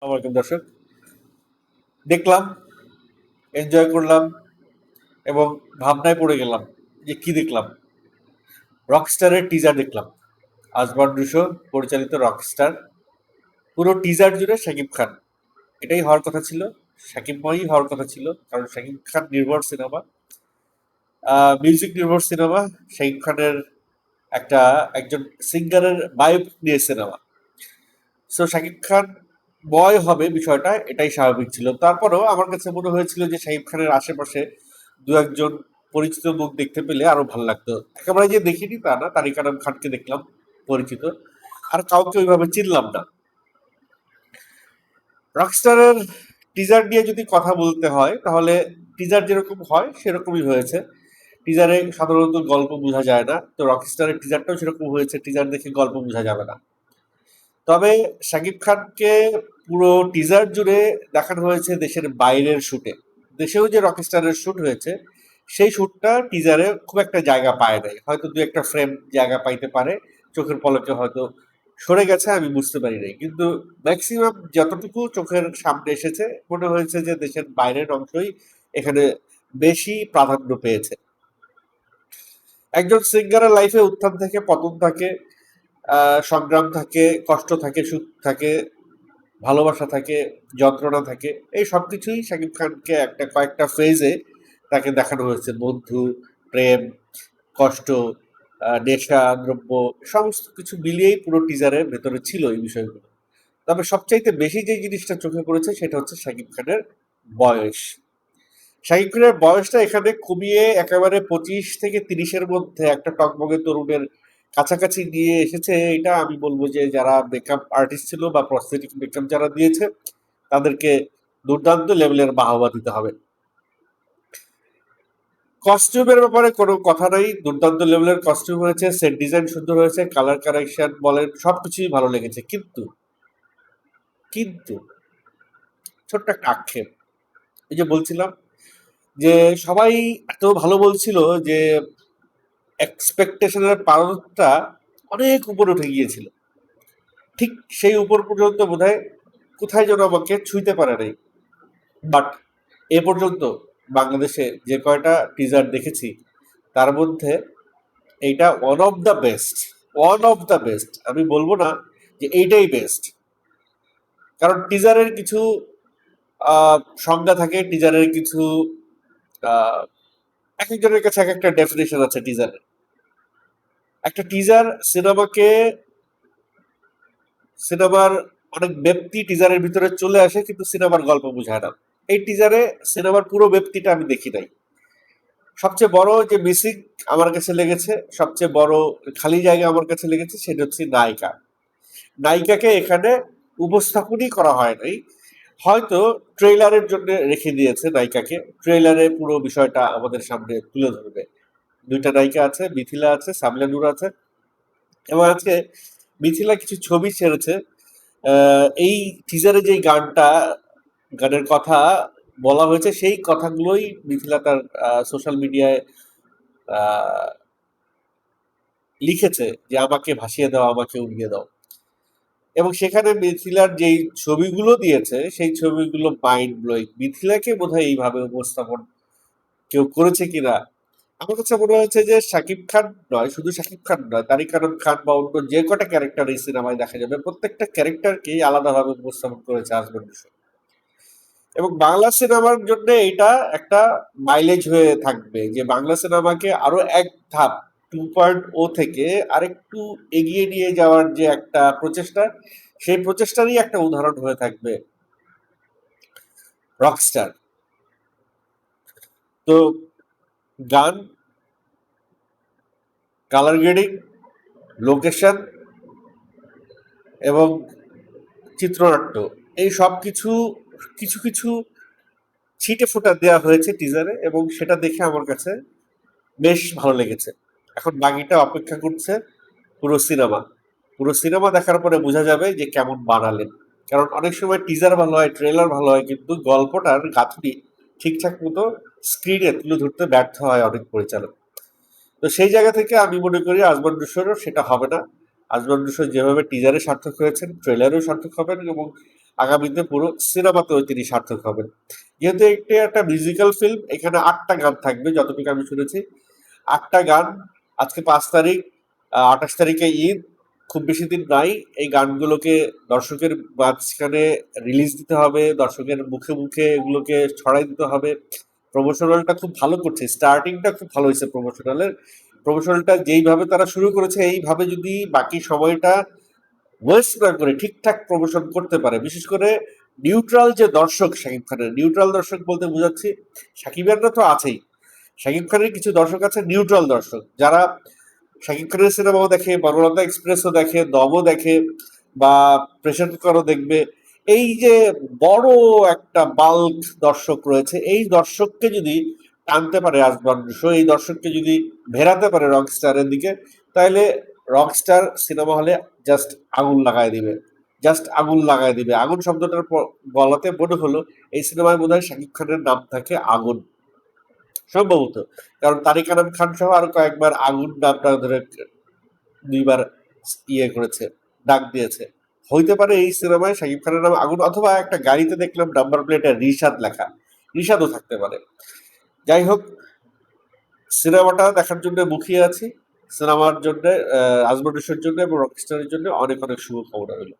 আসসালামু দর্শক, দেখলাম, এনজয় করলাম এবং ভাবনায় পড়ে গেলাম যে কি দেখলাম। রকস্টারের টিজার দেখলাম। আসমান রুশো পরিচালিত রকস্টার। পুরো টিজার জুড়ে শাকিব খান। এটাই হওয়ার কথা ছিল, শাকিবময়ই হওয়ার কথা ছিল, কারণ শাকিব খান নির্ভর সিনেমা, মিউজিক নির্ভর সিনেমা। শাকিব খানের একটা একজন সিঙ্গারের বায়োপিক নিয়ে সিনেমা। সো শাকিব খান বয় হবে বিষয়টা, এটাই স্বাভাবিক ছিল। তারপরেও আমার কাছে মনে হয়েছিল যে শাকিব খানের আশেপাশে দু একজন পরিচিত মুখ দেখতে পেলে আরো ভালো লাগতো। একেবারে যে দেখিনি তা না, তারিক আনাম খানকে দেখলাম পরিচিত, আর কাউকে ওইভাবে চিনলাম না। রকস্টারের টিজার নিয়ে যদি কথা বলতে হয় তাহলে টিজার যেরকম হয় সেরকমই হয়েছে। টিজারে সাধারণত গল্প বোঝা যায় না, তো রকস্টারের টিজারটাও সেরকম হয়েছে, টিজার দেখে গল্প বোঝা যাবে না। তবে শাকিব খানকে পুরো টিজার জুড়ে দেখানো হয়েছে দেশের বাইরের শুটে। দেশেও যে রকস্টারের শুট হয়েছে সেই শুটটা টিজারে খুব একটা জায়গা পায় নাই, হয়তো দু একটা ফ্রেম জায়গা পাইতে পারে, চোখের পলকে হয়তো সরে গেছে, আমি বুঝতে পারি নাই। কিন্তু ম্যাক্সিমাম যতটুকু চোখের সামনে এসেছে মনে হয়েছে যে দেশের বাইরের অংশই এখানে বেশি প্রাধান্য পেয়েছে। একজন সিঙ্গারের লাইফে উত্থান থাকে, পতন থাকে, সংগ্রাম থাকে, কষ্ট থাকে, সুখ থাকে, ভালোবাসা থাকে, যন্ত্রণা থাকে। এই সবকিছুই শাকিব খানকে একটা কয়েকটা ফেজে তাকে দেখানো হয়েছে। বন্ধু, প্রেম, কষ্ট, নেশা, দ্রব্য, সমস্ত কিছু মিলিয়েই পুরো টিজারের ভেতরে ছিল এই বিষয়গুলো। তবে সবচাইতে বেশি যে জিনিসটা চোখে পড়েছে সেটা হচ্ছে শাকিব খানের বয়স। শাকিব খানের বয়সটা এখানে কমিয়ে একেবারে 25 থেকে 30-এর মধ্যে একটা টকবগে তরুণের কাছাকাছি নিয়ে এসেছে। এটা আমি বলবো যে যারা মেকআপ আর্টিস্ট ছিল বা প্রস্থেটিক মেকআপ যারা দিয়েছে তাদেরকে দুর্দান্ত লেভেলের বাহবা দিতে হবে। কস্টিউমের ব্যাপারে কোনো কথা নাই, দুর্দান্ত লেভেলের কস্টিউম হয়েছে, সেট ডিজাইন সুন্দর হয়েছে, কালার কারেকশন বলেন সবকিছুই ভালো লেগেছে। কিন্তু কিন্তু ছোট্ট একটা আক্ষেপ, এই যে বলছিলাম যে সবাই এত ভালো বলছিল যে এক্সপেকটেশনের পারদটা অনেক উপরে উঠে গিয়েছিল। ঠিক সেই উপর পর্যন্ত বোধহয় কোথায় যেন আমাকে ছুঁইতে পারে নাই। বাট এ পর্যন্ত বাংলাদেশে যে কয়টা টিজার দেখেছি তার মধ্যে এইটা one of the best. One of the best, আমি বলবো না যে এইটাই বেস্ট, কারণ টিজারের কিছু সংজ্ঞা থাকে, টিজারের কিছু আহ, এক একজনের কাছে এক একটা ডেফিনেশন আছে টিজারের। একটা টিজার সিনেমার অনেক ব্যক্তি টিজারের ভিতরে চলে আসে কিন্তু সিনেমার গল্প বোঝায় না। এই টিজারে সিনেমার পুরো ব্যক্তিটা আমি দেখি নাই। সবচেয়ে বড় যে মিসিং আমার কাছে লেগেছে, সবচেয়ে বড় খালি জায়গা আমার কাছে লেগেছে, সেটা হচ্ছে নায়িকা। নায়িকাকে এখানে উপস্থাপনই করা হয় নাই, হয়তো ট্রেলারের জন্য রেখে দিয়েছে নায়িকাকে, ট্রেলারে পুরো বিষয়টা আমাদের সামনে তুলে ধরবে। দুইটা নায়িকা আছে, মিথিলা আছে, সামলে নূর আছে, এবং আজকে মিথিলা কিছু ছবি ছেড়েছে। এই টিজারে যে গানের কথা বলা হয়েছে সেই কথাগুলোই মিথিলা তার সোশ্যাল মিডিয়ায় লিখেছে যে আমাকে ভাসিয়ে দাও, আমাকে উড়িয়ে দাও। এবং সেখানে মিথিলার যেই ছবিগুলো দিয়েছে সেই ছবিগুলো মাইন্ড ব্লোয়িং। মিথিলাকে বোধহয় এইভাবে উপস্থাপন কেউ করেছে কিনা। আমার কাছে মনে হয়েছে যে শাকিব খান নয়, শুধু শাকিব খান নয়, তারিক আনাম খান বা অন্য যে কটা ক্যারেক্টার এই সিনেমায় দেখা যাবে প্রত্যেকটা ক্যারেক্টারকেই আলাদাভাবে উপস্থাপন করেছে আসমান নিশো। এবং বাংলা সিনেমার জন্য এটা একটা মাইলেজ হয়ে থাকবে যে বাংলা সিনেমাকে আরো এক ধাপ 2.0 থেকে আরেকটু এগিয়ে নিয়ে যাওয়ার যে একটা প্রচেষ্টা, সেই প্রচেষ্টারই একটা উদাহরণ হয়ে থাকবে রকস্টার। তো গান, কালার গ্রেডিং, লোকেশন এবং চিত্রনাট্য, এই সব কিছু কিছু কিছু ছিটে ফোঁটা দেওয়া হয়েছে টিজারে, এবং সেটা দেখে আমার কাছে বেশ ভালো লেগেছে। এখন বাকিটা অপেক্ষা করছে পুরো সিনেমা। পুরো সিনেমা দেখার পরে বোঝা যাবে যে কেমন বানালেন। কারণ অনেক সময় টিজার ভালো হয়, ট্রেলার ভালো হয়, কিন্তু গল্পটার গাঁথুনি ঠিকঠাক মতো স্ক্রিনে তুলে ধরতে ব্যর্থ হয় অনেক পরিচালক। তো সেই জায়গা থেকে আমি মনে করি আজমান রুশোরও সেটা হবে না। আজমান রুশো যেভাবে টিজারে সার্থক হয়েছেন ট্রেলারেও সার্থক হবেন, এবং আগামীতে পুরো সিনেমাতেও তিনি সার্থক হবেন। যেহেতু এটি একটা মিউজিক্যাল ফিল্ম, এখানে ৮টা গান থাকবে যতটুকু আমি শুনেছি। ৮টা গান, আজকে ৫ তারিখ, ২৮ তারিখে ঈদ, খুব বেশি দিন নাই। এই গানগুলোকে দর্শকের মাঝখানে রিলিজ দিতে হবে, দর্শকের মুখে মুখে এগুলোকে ছড়াই দিতে হবে। প্রমোশনালটা খুব ভালো করছে, স্টার্টিংটা খুব ভালো হয়েছে প্রমোশনালের। প্রমোশনালটা যেইভাবে তারা শুরু করেছে, এইভাবে যদি বাকি সময়টা ওয়েস্ট না করে ঠিকঠাক প্রমোশন করতে পারে, বিশেষ করে নিউট্রাল যে দর্শক শাকিব খানের, নিউট্রাল দর্শক বলতে বোঝাচ্ছি শাকিবিয়ানরা তো আছেই, শাকিব খানের কিছু দর্শক আছে নিউট্রাল দর্শক, যারা শাকিব খানের সিনেমাও দেখে, বনলতা এক্সপ্রেসও দেখে, দমও দেখে, বা প্রেশার কুকারও দেখবে। এই যে বড় একটা বাল্ক দর্শক রয়েছে, এই দর্শককে যদি টানতে পারে আজমান শো, এই দর্শককে যদি ভেড়াতে পারে রকস্টারের দিকে, তাহলে রকস্টার সিনেমা হলে জাস্ট আগুন লাগায় দিবে, জাস্ট আগুন লাগায় দিবে। আগুন শব্দটার বলাতে মনে হলো এই সিনেমায় বোধহয় শাকিব খানের নাম থাকে আগুন, সম্ভবত। কারণ তারিক আনাম খান সহ আরো কয়েকবার আগুন নামটা ধরে ২ বার ইয়ে করেছে, ডাক দিয়েছে। হইতে পারে এই সিনেমায় শাকিব খানের নাম আগুন, অথবা একটা গাড়িতে দেখলাম নাম্বার প্লেটে রিশাদ লেখা, রিশাদও থাকতে পারে। যাই হোক, সিনেমাটা দেখার জন্য মুখিয়ে আছি। সিনেমার জন্য, আজমল জন্য এবং রকস্টারের জন্য অনেক অনেক শুভকামনা রইল।